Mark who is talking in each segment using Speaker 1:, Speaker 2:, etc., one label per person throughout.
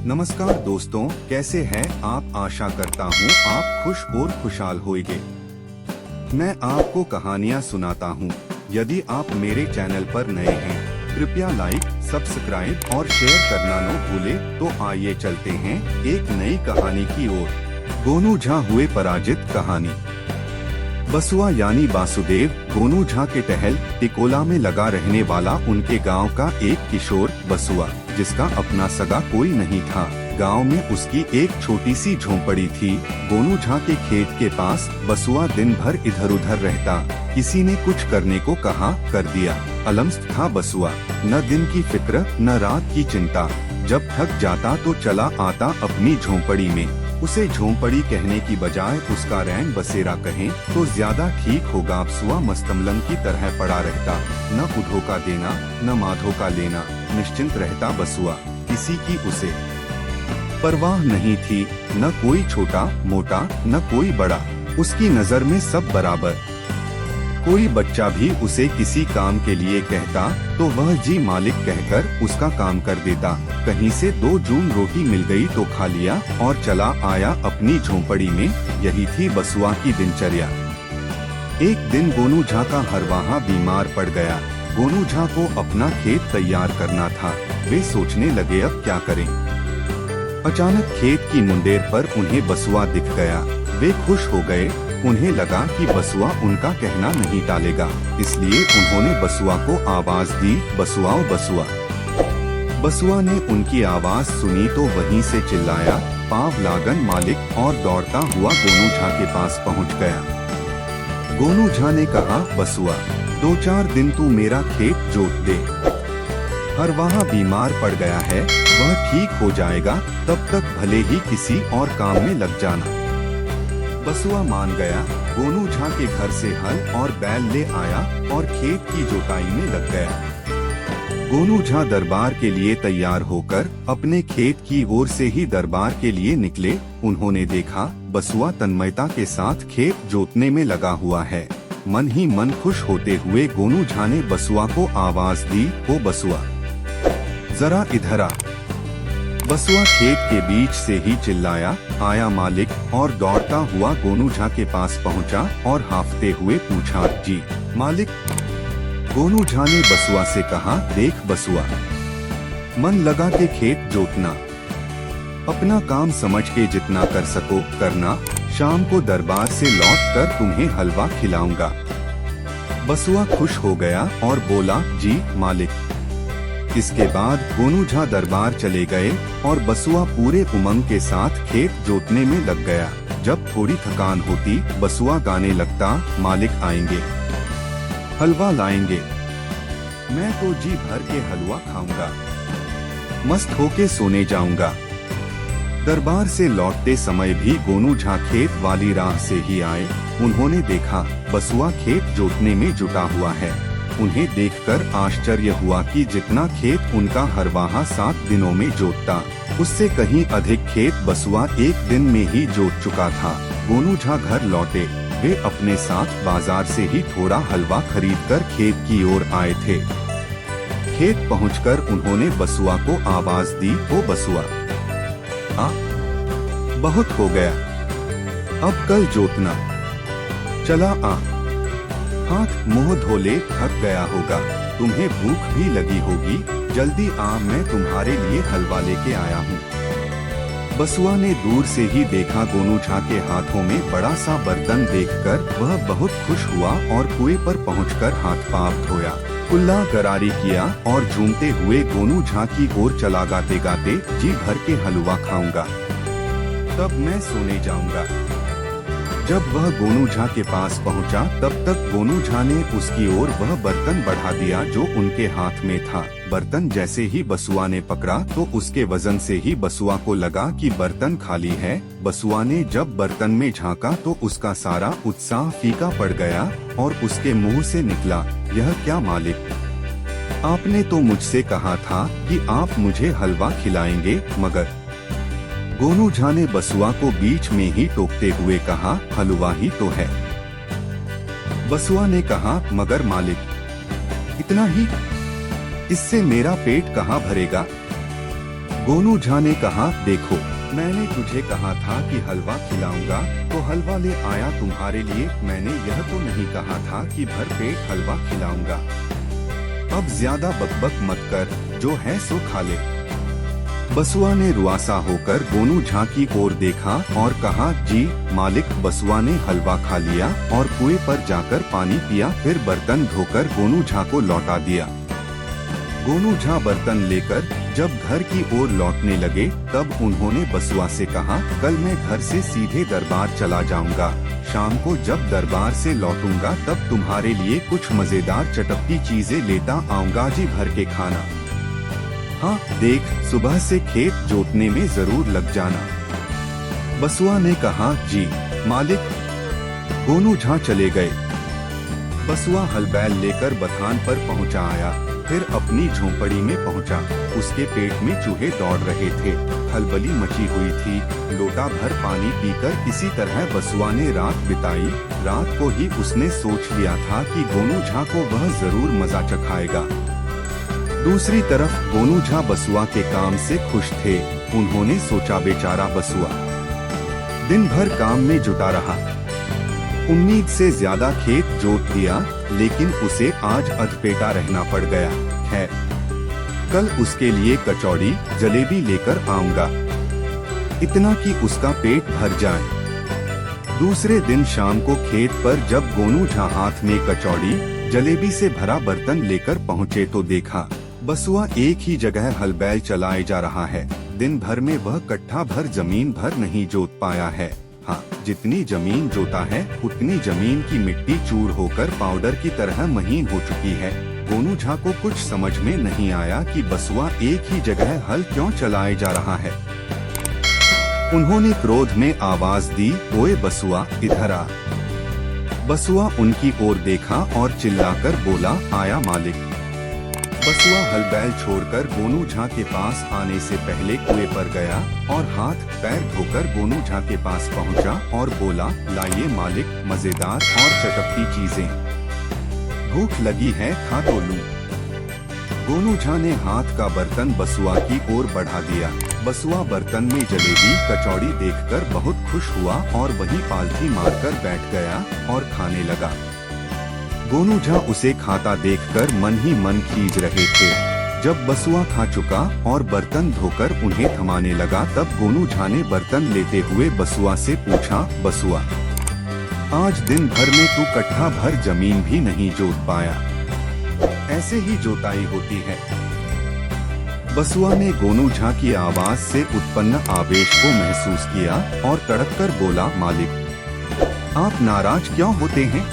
Speaker 1: नमस्कार दोस्तों, कैसे हैं आप। आशा करता हूँ आप खुश और खुशहाल होंगे। मैं आपको कहानियाँ सुनाता हूँ। यदि आप मेरे चैनल पर नए हैं, कृपया लाइक, सब्सक्राइब और शेयर करना न भूलें। तो आइए चलते हैं एक नई कहानी की ओर। गोनू झा हुए पराजित। कहानी। बसुआ यानी वासुदेव गोनू झा के टहल टिकोला में लगा रहने वाला उनके गांव का एक किशोर बसुआ, जिसका अपना सगा कोई नहीं था। गांव में उसकी एक छोटी सी झोंपड़ी थी। गोनू झा के खेत के पास बसुआ दिन भर इधर उधर रहता। किसी ने कुछ करने को कहा, कर दिया। अलमस्त था बसुआ, न दिन की फिक्र न रात की चिंता। जब थक जाता तो चला आता अपनी झोंपड़ी में। उसे झोंपड़ी कहने की बजाय उसका रैन बसेरा कहें तो ज्यादा ठीक होगा। बसुआ मस्तमलन की तरह पड़ा रहता, न उधो का देना न माधो का लेना। निश्चिंत रहता बसुआ, किसी की उसे परवाह नहीं थी। न कोई छोटा मोटा न कोई बड़ा, उसकी नजर में सब बराबर। कोई बच्चा भी उसे किसी काम के लिए कहता तो वह जी मालिक कहकर उसका काम कर देता। कहीं से 2 जून रोटी मिल गई तो खा लिया और चला आया अपनी झोंपड़ी में। यही थी बसुआ की दिनचर्या। एक दिन गोनू झा का हरवाहा बीमार पड़ गया। गोनू झा को अपना खेत तैयार करना था। वे सोचने लगे अब क्या करें। अचानक खेत की मुंडेर पर उन्हें बसुआ दिख गया। वे खुश हो गए। उन्हें लगा कि बसुआ उनका कहना नहीं टालेगा, इसलिए उन्होंने बसुआ को आवाज दी, बसुआओ बसुआ। बसुआ ने उनकी आवाज सुनी तो वहीं से चिल्लाया, पाव लागन मालिक, और दौड़ता हुआ गोनू झा के पास पहुंच गया। गोनू झा ने कहा, बसुआ 2-4 दिन तू मेरा खेत जोत दे। हरवाहा बीमार पड़ गया है, वह ठीक हो जाएगा, तब तक भले ही किसी और काम में लग जाना। बसुआ मान गया। गोनू झा के घर से हल और बैल ले आया और खेत की जोताई में लग गया। गोनू झा दरबार के लिए तैयार होकर अपने खेत की ओर से ही दरबार के लिए निकले। उन्होंने देखा बसुआ तन्मयता के साथ खेत जोतने में लगा हुआ है। मन ही मन खुश होते हुए गोनू झा ने बसुआ को आवाज दी, ओ बसुआ जरा इधर आ। बसुआ खेत के बीच से ही चिल्लाया, आया मालिक, और दौड़ता हुआ गोनू झा के पास पहुंचा और हांफते हुए पूछा, जी मालिक। गोनू झा ने बसुआ से कहा, देख बसुआ, मन लगा के खेत जोतना, अपना काम समझ के जितना कर सको करना। शाम को दरबार से लौटकर तुम्हें हलवा खिलाऊंगा। बसुआ खुश हो गया और बोला, जी मालिक। इसके बाद गोनू झा दरबार चले गए और बसुआ पूरे उमंग के साथ खेत जोतने में लग गया। जब थोड़ी थकान होती, बसुआ गाने लगता, मालिक आएंगे, हलवा लाएंगे, मैं तो जी भर के हलवा खाऊंगा, मस्त होके सोने जाऊंगा। दरबार से लौटते समय भी गोनू झा खेत वाली राह से ही आए। उन्होंने देखा बसुआ खेत जोतने में जुटा हुआ है। उन्हें देखकर आश्चर्य हुआ कि जितना खेत उनका हरवाहा 7 दिनों में जोतता, उससे कहीं अधिक खेत बसुआ 1 दिन में ही जोत चुका था। गोनू झा घर लौटे। वे अपने साथ बाजार से ही थोड़ा हलवा खरीदकर खेत की ओर आए थे। खेत पहुंचकर उन्होंने बसुआ को आवाज दी, ओ बसुआ आ, बहुत हो गया, अब कल जोतना, चला आ, हाथ मुंह धो ले, थक गया होगा, तुम्हें भूख भी लगी होगी, जल्दी आ, मैं तुम्हारे लिए हलवा लेके आया हूँ। बसुआ ने दूर से ही देखा गोनू झा के हाथों में बड़ा सा बर्तन देखकर वह बहुत खुश हुआ और कुएं पर पहुंचकर हाथ पांव धोया, कुल्ला गरारी किया और झूमते हुए गोनू झा की ओर चला, गाते गाते, जी भर के हलवा खाऊंगा, तब मैं सोने जाऊंगा। जब वह गोनू झा के पास पहुंचा, तब तक गोनू झा ने उसकी ओर वह बर्तन बढ़ा दिया जो उनके हाथ में था। बर्तन जैसे ही बसुआ ने पकड़ा तो उसके वजन से ही बसुआ को लगा कि बर्तन खाली है। बसुआ ने जब बर्तन में झांका तो उसका सारा उत्साह फीका पड़ गया और उसके मुंह से निकला, यह क्या मालिक, आपने तो मुझसे कहा था कि आप मुझे हलवा खिलाएंगे, मगर। गोनू झा ने बसुआ को बीच में ही टोकते हुए कहा, हलवा ही तो है। बसुआ ने कहा, मगर मालिक, इतना ही, इससे मेरा पेट कहाँ भरेगा। गोनू झा ने कहा, देखो मैंने तुझे कहा था कि हलवा खिलाऊंगा तो हलवा ले आया तुम्हारे लिए। मैंने यह तो नहीं कहा था कि भर पेट हलवा खिलाऊंगा। अब ज्यादा बकबक मत कर, जो है सो खा ले। बसुआ ने रुआसा होकर गोनू झा की ओर देखा और कहा, जी मालिक। बसुआ ने हलवा खा लिया और कुएं पर जाकर पानी पिया, फिर बर्तन धोकर गोनू झा को लौटा दिया। गोनू झा बर्तन लेकर जब घर की ओर लौटने लगे तब उन्होंने बसुआ से कहा, कल मैं घर से सीधे दरबार चला जाऊंगा। शाम को जब दरबार से लौटूंगा तब तुम्हारे लिए कुछ मजेदार चटपटी चीजें लेता आऊंगा जी, भर के खाना। हाँ देख, सुबह से खेत जोतने में जरूर लग जाना। बसुआ ने कहा, जी मालिक। गोनू झा चले गए। बसुआ हल बैल लेकर बथान पर पहुंचा आया, फिर अपनी झोंपड़ी में पहुंचा। उसके पेट में चूहे दौड़ रहे थे, खलबली मची हुई थी। लोटा भर पानी पीकर इसी तरह बसुआ ने रात बिताई। रात को ही उसने सोच लिया था कि गोनू झा को वह जरूर मजा चखाएगा। दूसरी तरफ गोनू झा बसुआ के काम से खुश थे। उन्होंने सोचा, बेचारा बसुआ दिन भर काम में जुटा रहा, उम्मीद से ज्यादा खेत जोत दिया, लेकिन उसे आज अधपेटा रहना पड़ गया है। कल उसके लिए कचौड़ी जलेबी लेकर आऊंगा, इतना कि उसका पेट भर जाए। दूसरे दिन शाम को खेत पर जब गोनू झा हाथ में कचौड़ी जलेबी से भरा बर्तन लेकर पहुँचे तो देखा, बसुआ एक ही जगह हल बैल चलाए जा रहा है। दिन भर में वह कट्ठा भर जमीन भर नहीं जोत पाया है। हाँ, जितनी जमीन जोता है उतनी जमीन की मिट्टी चूर होकर पाउडर की तरह महीन हो चुकी है। गोनू झा को कुछ समझ में नहीं आया कि बसुआ एक ही जगह हल क्यों चलाए जा रहा है। उन्होंने क्रोध में आवाज दी, ओए बसुआ इधर आ। बसुआ उनकी ओर देखा और चिल्लाकर बोला, आया मालिक। बसुआ हल बैल छोड़कर गोनू झा के पास आने से पहले कुएं पर गया और हाथ पैर धोकर गोनू झा के पास पहुंचा और बोला, लाइए मालिक, मजेदार और चटपटी चीजें, भूख लगी है, खा तो लूं। गोनू झा ने हाथ का बर्तन बसुआ की ओर बढ़ा दिया। बसुआ बर्तन में जलेबी कचौड़ी देखकर बहुत खुश हुआ और वहीं पालथी मारकर बैठ गया और खाने लगा। गोनू झा उसे खाता देखकर मन ही मन खींच रहे थे। जब बसुआ खा चुका और बर्तन धोकर उन्हें थमाने लगा तब गोनू झा ने बर्तन लेते हुए बसुआ से पूछा, बसुआ आज दिन भर में तू कट्ठा भर जमीन भी नहीं जोत पाया, ऐसे ही जोताई होती है। बसुआ ने गोनू झा की आवाज से उत्पन्न आवेश को महसूस किया और तड़क कर बोला, मालिक आप नाराज क्यों होते हैं?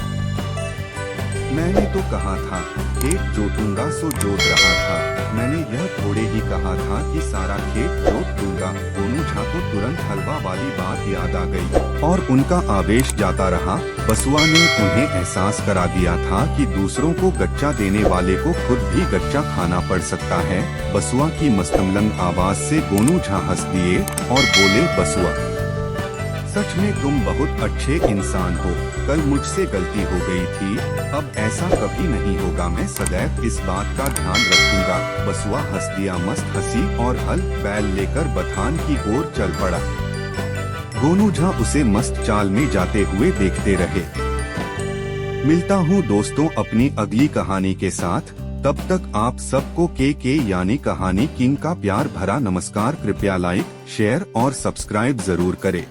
Speaker 1: मैंने तो कहा था खेत जोतूंगा सो जोत रहा था। मैंने यह थोड़े ही कहा था कि सारा खेत जोत दूंगा। गोनू झा को तुरंत हलवा वाली बात याद आ गई और उनका आवेश जाता रहा। बसुआ ने उन्हें एहसास करा दिया था कि दूसरों को गच्चा देने वाले को खुद भी गच्चा खाना पड़ सकता है। बसुआ की मस्तमलंग आवाज से गोनू झा हंस दिए और बोले, बसुआ सच में तुम बहुत अच्छे इंसान हो। कल मुझसे गलती हो गई थी, अब ऐसा कभी नहीं होगा। मैं सदैव इस बात का ध्यान रखूंगा। बसुआ हंस दिया मस्त हंसी और हल बैल लेकर बथान की ओर चल पड़ा। गोनू झा उसे मस्त चाल में जाते हुए देखते रहे। मिलता हूँ दोस्तों अपनी अगली कहानी के साथ। तब तक आप सबको के यानी कहानी किंग का प्यार भरा नमस्कार। कृपया लाइक शेयर और सब्सक्राइब जरूर करें।